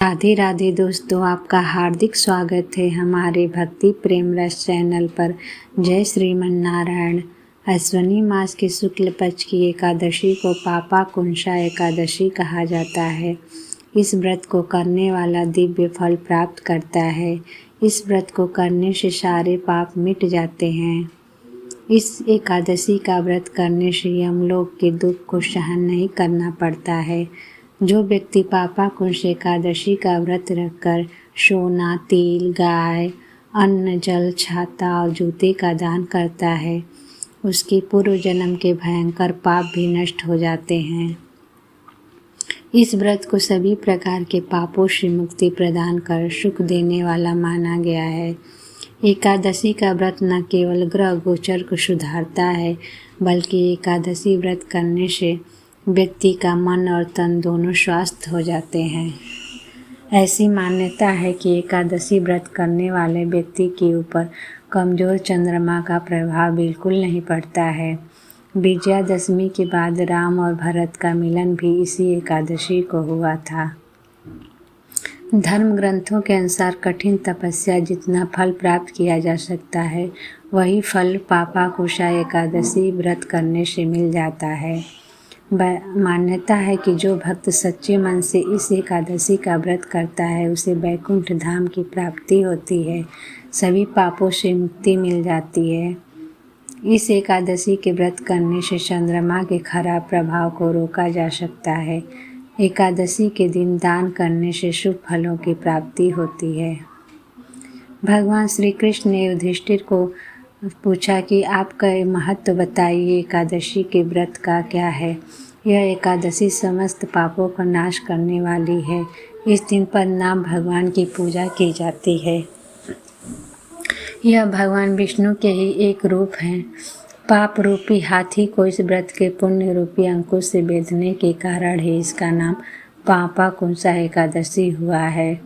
राधे राधे दोस्तों, आपका हार्दिक स्वागत है हमारे भक्ति प्रेम रस चैनल पर। जय श्रीमन नारायण। अश्विनी मास के शुक्ल पक्ष की एकादशी को पापाकुंशा एकादशी कहा जाता है। इस व्रत को करने वाला दिव्य फल प्राप्त करता है। इस व्रत को करने से सारे पाप मिट जाते हैं। इस एकादशी का व्रत करने से यमलोक के दुख को सहन नहीं करना पड़ता है। जो व्यक्ति पापाकुंश एकादशी का व्रत रखकर सोना, तिल, गाय, अन्न, जल, छाता और जूते का दान करता है, उसके पूर्व जन्म के भयंकर पाप भी नष्ट हो जाते हैं। इस व्रत को सभी प्रकार के पापों से मुक्ति प्रदान कर सुख देने वाला माना गया है। एकादशी का व्रत न केवल ग्रह गोचर को सुधारता है, बल्कि एकादशी व्रत करने से व्यक्ति का मन और तन दोनों स्वस्थ हो जाते हैं। ऐसी मान्यता है कि एकादशी व्रत करने वाले व्यक्ति के ऊपर कमजोर चंद्रमा का प्रभाव बिल्कुल नहीं पड़ता है। विजयादशमी के बाद राम और भरत का मिलन भी इसी एकादशी को हुआ था। धर्म ग्रंथों के अनुसार कठिन तपस्या जितना फल प्राप्त किया जा सकता है, वही फल पापाकुशा एकादशी व्रत करने से मिल जाता है। मान्यता है कि जो भक्त सच्चे मन से इस एकादशी का व्रत करता है, उसे वैकुंठ धाम की प्राप्ति होती है, सभी पापों से मुक्ति मिल जाती है। इस एकादशी के व्रत करने से चंद्रमा के खराब प्रभाव को रोका जा सकता है। एकादशी के दिन दान करने से शुभ फलों की प्राप्ति होती है। भगवान श्री कृष्ण ने युधिष्ठिर को पूछा कि आपका महत्व बताइए, एकादशी के व्रत का क्या है। यह एकादशी समस्त पापों का नाश करने वाली है। इस दिन पर नाम भगवान की पूजा की जाती है। यह भगवान विष्णु के ही एक रूप हैं। पाप रूपी हाथी को इस व्रत के पुण्य रूपी अंकुश से बेधने के कारण ही इसका नाम पापाकुंशा एकादशी हुआ है।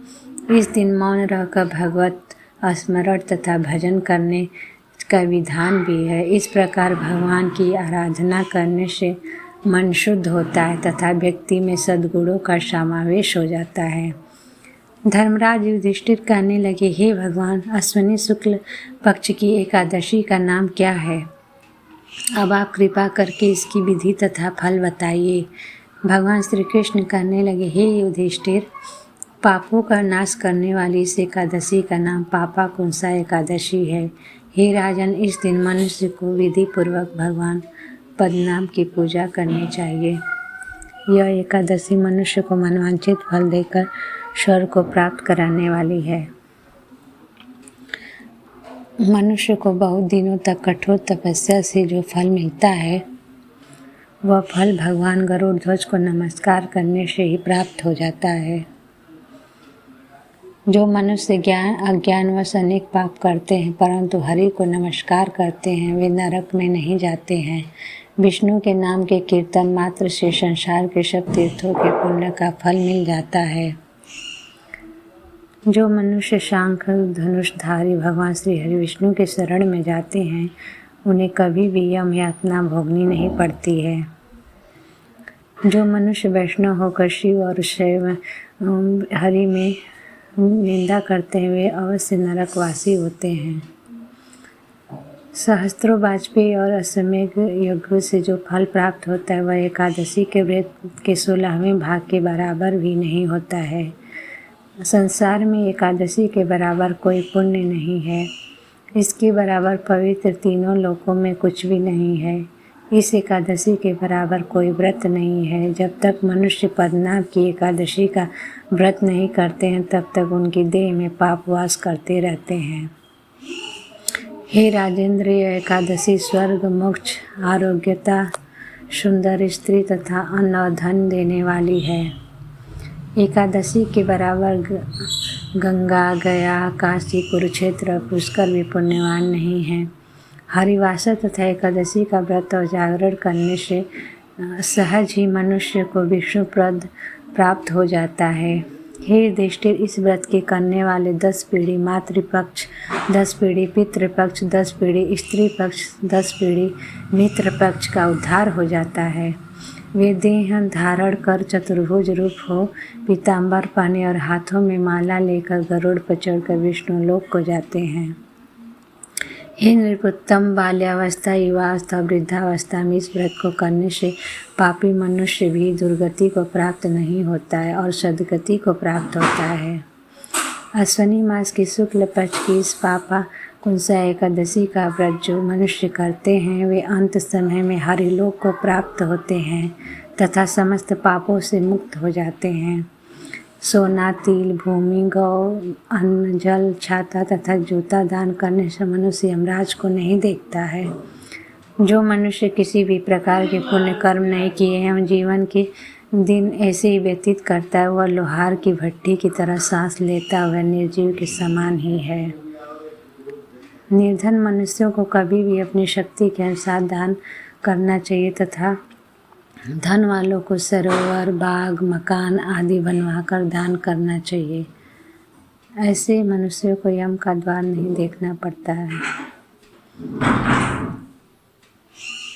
इस दिन मौन रहकर भगवत स्मरण तथा भजन करने का विधान भी है। इस प्रकार भगवान की आराधना करने से मन शुद्ध होता है तथा व्यक्ति में सद्गुणों का समावेश हो जाता है। धर्मराज युधिष्ठिर कहने लगे, हे भगवान, अश्विनी शुक्ल पक्ष की एकादशी का नाम क्या है? अब आप कृपा करके इसकी विधि तथा फल बताइए। भगवान श्री कृष्ण कहने लगे, हे युधिष्ठिर, पापों का नाश करने वाली इस एकादशी का नाम पापाकुंशा एकादशी है। हे राजन, इस दिन मनुष्य को विधि पूर्वक भगवान पद्मनाभ की पूजा करनी चाहिए। यह एकादशी मनुष्य को मनवांछित फल देकर स्वर्ग को प्राप्त कराने वाली है। मनुष्य को बहुत दिनों तक कठोर तपस्या से जो फल मिलता है, वह फल भगवान गरुड़ ध्वज को नमस्कार करने से ही प्राप्त हो जाता है। जो मनुष्य अज्ञानवश अनेक पाप करते हैं परंतु हरि को नमस्कार करते हैं, वे नरक में नहीं जाते हैं। विष्णु के नाम के कीर्तन मात्र से संसार के सब तीर्थों के पुण्य का फल मिल जाता है। जो मनुष्य शंख धनुषधारी भगवान श्री हरि विष्णु के शरण में जाते हैं, उन्हें कभी भी यम यातना भोगनी नहीं पड़ती है। जो मनुष्य वैष्णव होकर शिव और शैव हरि में निंदा करते हैं, वे अवश्य नरकवासी होते हैं। सहस्त्रों वाजपेयी और अश्वमेध यज्ञों से जो फल प्राप्त होता है, वह एकादशी के व्रत के 16वें भाग के बराबर भी नहीं होता है। संसार में एकादशी के बराबर कोई पुण्य नहीं है। इसके बराबर पवित्र तीनों लोकों में कुछ भी नहीं है। इस एकादशी के बराबर कोई व्रत नहीं है। जब तक मनुष्य पद्मनाभ की एकादशी का व्रत नहीं करते हैं, तब तक उनकी देह में पाप वास करते रहते हैं। हे राजेंद्र, यह एकादशी स्वर्ग, मोक्ष, आरोग्यता, सुंदर स्त्री तथा अन्न और धन देने वाली है। एकादशी के बराबर गंगा, गया, काशी, कुरुक्षेत्र और पुष्कर भी पुण्यवान नहीं हैं। हरिवासर तथा एकादशी का व्रत और जागरण करने से सहज ही मनुष्य को विष्णुपद प्राप्त हो जाता है। हे युधिष्ठिर, इस व्रत के करने वाले 10 पीढ़ी मातृपक्ष, 10 पीढ़ी पितृपक्ष, 10 पीढ़ी स्त्री पक्ष, 10 पीढ़ी मित्र पक्ष का उद्धार हो जाता है। वे देह धारण कर चतुर्भुज रूप हो पीताम्बर पहने और हाथों में माला लेकर गरुड़ पर चढ़कर विष्णु लोक को जाते हैं। हे नृपोत्तम, बाल्यावस्था, युवावस्था, वृद्धावस्था में इस व्रत को करने से पापी मनुष्य भी दुर्गति को प्राप्त नहीं होता है और सद्गति को प्राप्त होता है। अश्विनी मास की शुक्ल पक्ष की इस पापा कुंसा एकादशी का व्रत जो मनुष्य करते हैं वे अंत समय में हरिलोक को प्राप्त होते हैं तथा समस्त पापों से मुक्त हो जाते हैं। सोना, तिल, भूमि, गौ, अन्न, जल, छाता तथा जूता दान करने से मनुष्य यमराज को नहीं देखता है। जो मनुष्य किसी भी प्रकार के पुण्य कर्म नहीं किए एवं जीवन के दिन ऐसे ही व्यतीत करता है वह लोहार की भट्टी की तरह सांस लेता हुआ निर्जीव के समान ही है। निर्धन मनुष्यों को कभी भी अपनी शक्ति के अनुसार दान करना चाहिए तथा धन वालों को सरोवर, बाग, मकान आदि बनवाकर दान करना चाहिए। ऐसे मनुष्यों को यम का द्वार नहीं देखना पड़ता है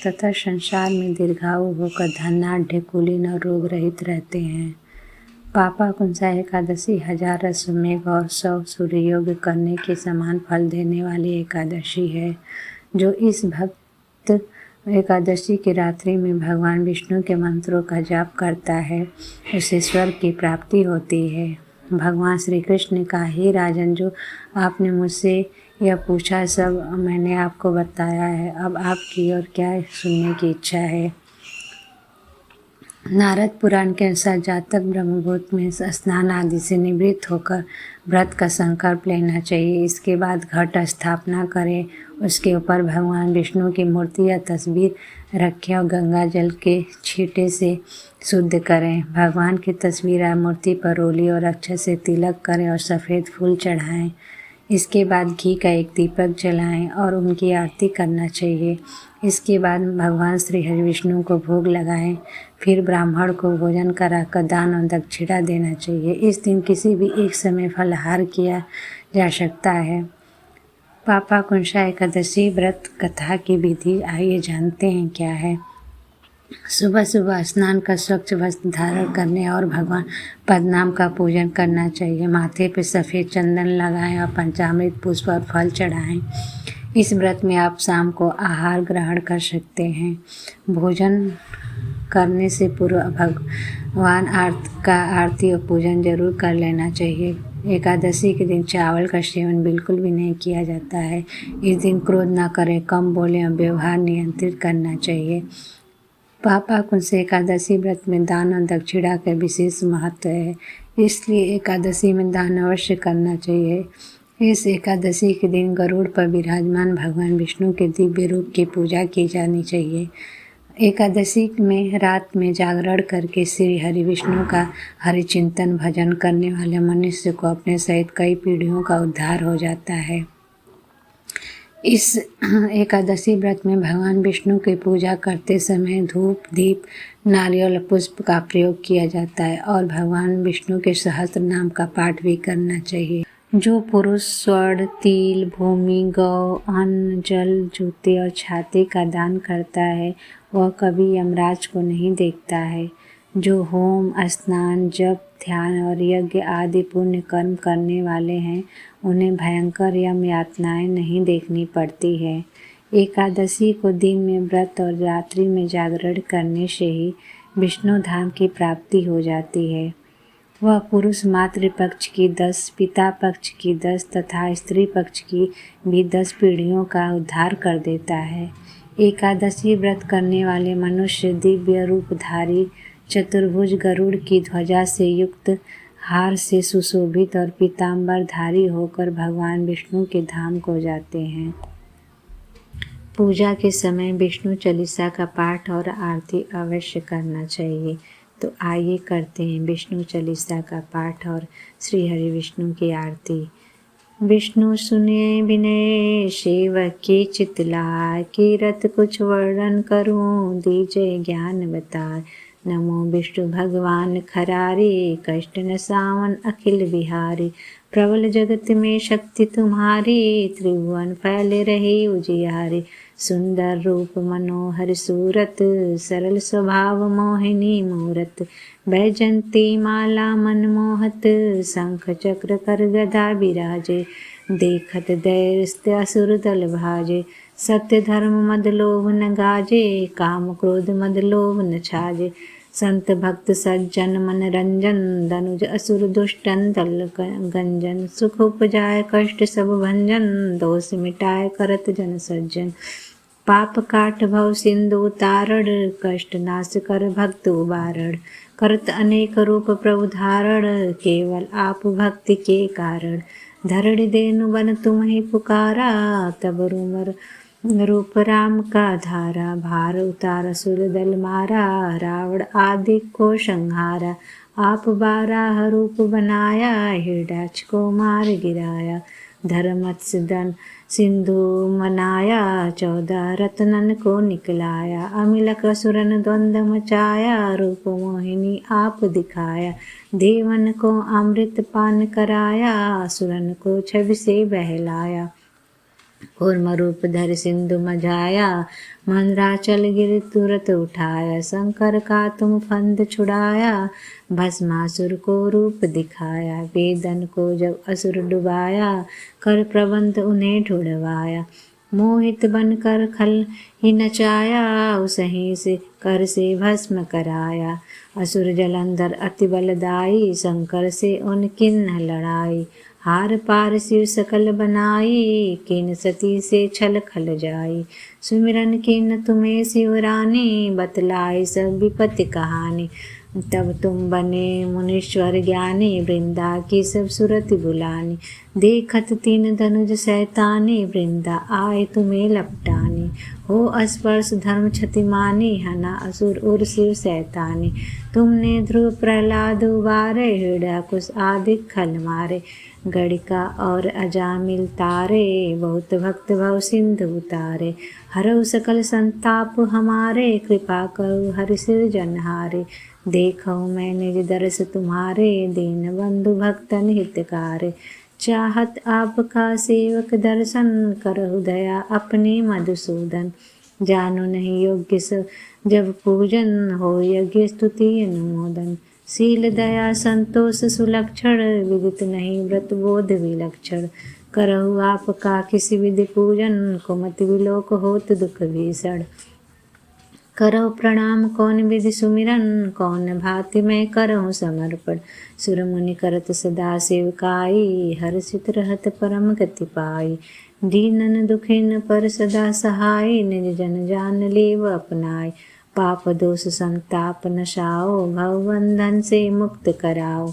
तथा संसार में दीर्घायु होकर धनाढ्य, कुलीन और रोग रहित रहते हैं। पापा कुंसा एकादशी 1000 अश्वमेघ और 100 सूर्ययोग करने के समान फल देने वाली एकादशी है। जो इस भक्त एकादशी की रात्रि में भगवान विष्णु के मंत्रों का जाप करता है उसे स्वर्ग की प्राप्ति होती है। भगवान श्री कृष्ण ने कहा, हे राजन, जो आपने मुझसे यह पूछा सब मैंने आपको बताया है। अब आपकी और क्या सुनने की इच्छा है। नारद पुराण के अनुसार जातक ब्रह्मभूत में स्नान आदि से निवृत्त होकर व्रत का संकल्प लेना चाहिए। इसके बाद घट स्थापना करें, उसके ऊपर भगवान विष्णु की मूर्ति या तस्वीर रखें और गंगा जल के छींटे से शुद्ध करें। भगवान की तस्वीर या मूर्ति पर रोली और अक्षत से तिलक करें और सफ़ेद फूल चढ़ाएं। इसके बाद घी का एक दीपक जलाएं और उनकी आरती करना चाहिए। इसके बाद भगवान श्री हरि विष्णु को भोग लगाएं। फिर ब्राह्मण को भोजन कराकर दान और दक्षिणा देना चाहिए। इस दिन किसी भी एक समय फलाहार किया जा सकता है। पापा कुंसा एकादशी व्रत कथा की विधि आइए जानते हैं क्या है। सुबह सुबह स्नान कर स्वच्छ वस्त्र धारण करने और भगवान पद्मनाभ का पूजन करना चाहिए। माथे पर सफ़ेद चंदन लगाएं और पंचामृत, पुष्प और फल चढ़ाएं। इस व्रत में आप शाम को आहार ग्रहण कर सकते हैं। भोजन करने से पूर्व भगवान का आरती और पूजन जरूर कर लेना चाहिए। एकादशी के दिन चावल का सेवन बिल्कुल भी नहीं किया जाता है। इस दिन क्रोध न करें, कम बोलें और व्यवहार नियंत्रित करना चाहिए। पापा कुंसा एकादशी व्रत में दान और दक्षिणा का विशेष महत्व है, इसलिए एकादशी में दान अवश्य करना चाहिए। इस एकादशी के दिन गरुड़ पर विराजमान भगवान विष्णु के दिव्य रूप की पूजा की जानी चाहिए। एकादशी में रात में जागरण करके श्री हरि विष्णु का हरिचिंतन भजन करने वाले मनुष्य को अपने सहित कई पीढ़ियों का उद्धार हो जाता है। इस एकादशी व्रत में भगवान विष्णु की पूजा करते समय धूप, दीप, नारियल और पुष्प का प्रयोग किया जाता है और भगवान विष्णु के सहस्त्र नाम का पाठ भी करना चाहिए। जो पुरुष स्वर्ण, तिल, भूमि, गौ, अन्न, जल, जूते और छाते का दान करता है वह कभी यमराज को नहीं देखता है। जो होम, स्नान, जप, ध्यान और यज्ञ आदि पुण्य कर्म करने वाले हैं उन्हें भयंकर यम यातनाएं नहीं देखनी पड़ती है। एकादशी को दिन में व्रत और रात्रि में जागरण करने से ही विष्णु धाम की प्राप्ति हो जाती है। वह पुरुष मातृ पक्ष की 10, पिता पक्ष की 10 तथा स्त्री पक्ष की भी 10 पीढ़ियों का उद्धार कर देता है। एकादशी व्रत करने वाले मनुष्य दिव्य रूपधारी चतुर्भुज गरुड़ की ध्वजा से युक्त, हार से सुशोभित और पीताम्बरधारी होकर भगवान विष्णु के धाम को जाते हैं। पूजा के समय विष्णु चालीसा का पाठ और आरती अवश्य करना चाहिए। तो आइए करते हैं विष्णु चालीसा का पाठ और श्री हरि विष्णु की आरती। विष्णु सुने विनय सेवक की चितलाय, कीरत कुछ वर्णन करूं दीजय ज्ञान बताए। नमो विष्णु भगवान खरारे, कष्ट न सावन अखिल बिहारी। प्रबल जगत में शक्ति तुम्हारी, त्रिभुवन फैले रहे उजियारे। सुंदर रूप मनोहर सूरत, सरल स्वभाव मोहिनी मूरत। बैजंती माला मनमोहत, शंख चक्र कर गदा बिराजे। देखत दैत्य असुर दल भाजे, सत्य धर्म मद लोभ न गाजे। काम क्रोध मद लोभ न छाजे, संत भक्त सज्जन मन रंजन। दनुज असुर दुष्टन दल गंजन, सुख उपजाय कष्ट सब भंजन। दोष मिटाय करत जन सज्जन, पाप काट भव सिंधु तारण। कष्ट नाश कर भक्त उबारण, करत अनेक रूप प्रभु धारण। केवल आप भक्ति के कारण, धरणि देनु बन तुम्हें पुकारा। तब रूप राम का धारा, भार उतारा सुर दल मारा। रावण आदि को संहारा, आप बारह रूप बनाया। हिरण्याक्ष को मार गिराया, धर्मत्स्य दन सिंधु मनाया। 14 रत्नन को निकलाया, अमिलक असुरन द्वंद्व मचाया। रूप मोहिनी आप दिखाया, देवन को अमृत पान कराया। असुरन को छवि से बहलाया, कूर्म रूप धर सिंधु मझाया। मंदराचल गिर तुरत उठाया, शंकर का तुम फंद छुड़ाया। भस्मासुर को रूप दिखाया, वेदन को जब असुर डुबाया। कर प्रबंध उन्हें ढूंढवाया, मोहित बनकर खल ही नचाया। उसहीं से कर से भस्म कराया, असुर जलंधर अति बलदाई। शंकर से उन किन्ह लड़ाई, हार पार शिव सकल बनाई। किन सती से छल खल जाई, सुमिरन किन तुम्हें शिवरानी। बतलाई सब विपत्ति कहानी, तब तुम बने मुनीश्वर ज्ञानी। वृंदा की सब सुरति बुलानी, देखत तीन धनुज सैतानी। वृंदा आए तुम्हें लपटानी, हो स्पर्श धर्म क्षति मानी। हना असुर उर शिव सैतानी, तुमने ध्रुव प्रहलाद उबारे। हिरण्याकुश आदि खल मारे, गणिका और अजामिल तारे। बहुत भक्त भव सिंधु उतारे, हरऊ सकल संताप हमारे। कृपा करो हरि सिर जनहारे, देखो मैं निज दर्श तुम्हारे। दीन बंधु भक्तन हितकारे, चाहत आपका सेवक दर्शन। करहु दया अपने मधुसूदन, जानो नहीं योग्य जब पूजन। हो यज्ञ स्तुति अनुमोदन, शील दया संतोष सुलक्षण। विदित नहीं व्रत बोध विलक्षण, करहु आपका किसी विधि पूजन। कुमति विलोक होत दुख भीषण, करहु प्रणाम कौन विधि सुमिरन। कौन भांति मैं करहु समर्पण, सुर मुनि करत सदा सेवकाई। हर्षित रहत परम गति पाई, दीनन दुखिन पर सदा सहाय। निज जन जान लेव अपनाय, पाप दोष संताप नशाओ। भवबंधन से मुक्त कराओ,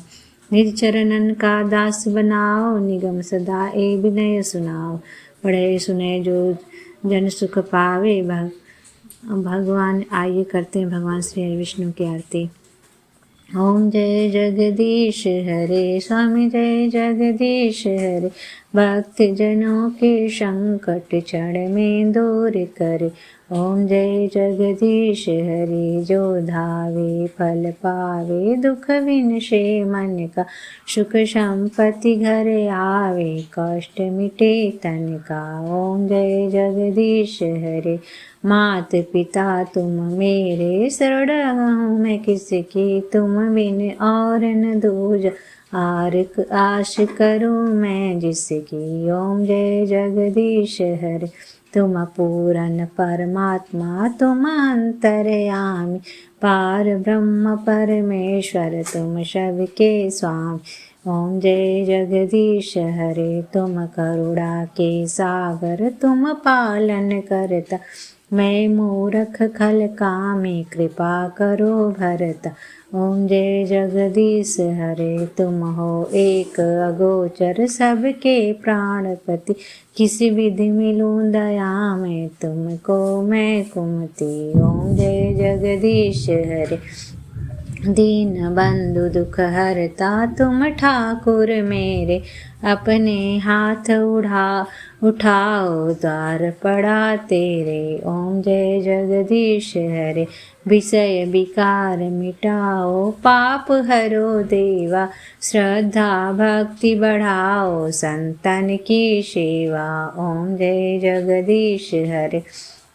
निज चरणन का दास बनाओ। निगम सदा ए विनय सुनाओ, पढ़े सुने जो जन सुख पावे। भगवान आइए करते हैं भगवान श्री हरि विष्णु की आरती। ओम जय जगदीश हरे, स्वामी जय जगदीश हरे। भक्त जनों के संकट क्षण में दूर करे। ओम जय जगदीश हरे, जो धावे फल पावे। दुख विनशे मन का, सुख संपत्ति घर आवे। कष्ट मिटे तन का, ओम जय जगदीश हरे। मात पिता तुम मेरे, शरण हूँ मैं किसकी। तुम बिन और न दूजा, आरक आश करूँ मैं जिसकी। ओम जय जगदीश हरे, तुम पूरन परमात्मा। तुम अंतर्यामी, पार ब्रह्म परमेश्वर। तुम सबके स्वामी। ओम जय जगदीश हरे, तुम करुणा के सागर। तुम पालन करता, मैं मूरख खल कामी। कृपा करो भरता, ओम जय जगदीश हरे। तुम हो एक अगोचर, सबके प्राणपति। किसी विधि मिलूं दया में, तुमको मैं कुमति। ओम जय जगदीश हरे, दीन बंधु दुख हरता तुम ठाकुर मेरे, अपने हाथ उठाओ द्वार पड़ा तेरे। ओम जय जगदीश हरे, विषय विकार मिटाओ, पाप हरो देवा, श्रद्धा भक्ति बढ़ाओ, संतन की सेवा। ओम जय जगदीश हरे,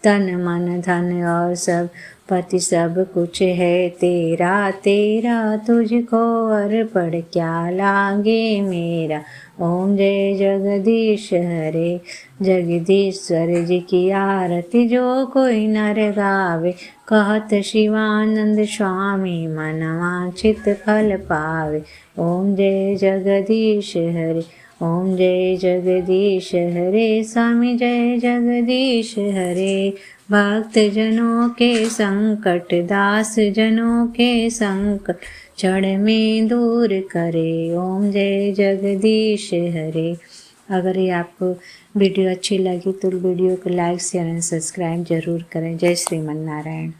तन मन धन और सब पति सब कुछ है तेरा, तेरा तुझको अर्पण क्या लागे मेरा। ओम जय जगदीश हरे, जगदीश्वर जी की आरती जो कोई नर गावे, कहत शिवानंद स्वामी मन वांछित फल पावे। ओम जय जगदीश हरे, ओम जय जगदीश हरे, स्वामी जय जगदीश हरे। भक्त जनों के संकट, दास जनों के संकट, क्षण में दूर करे। ओम जय जगदीश हरे। अगर ये आपको वीडियो अच्छी लगी तो वीडियो को लाइक शेयर एंड सब्सक्राइब जरूर करें। जय श्रीमन नारायण।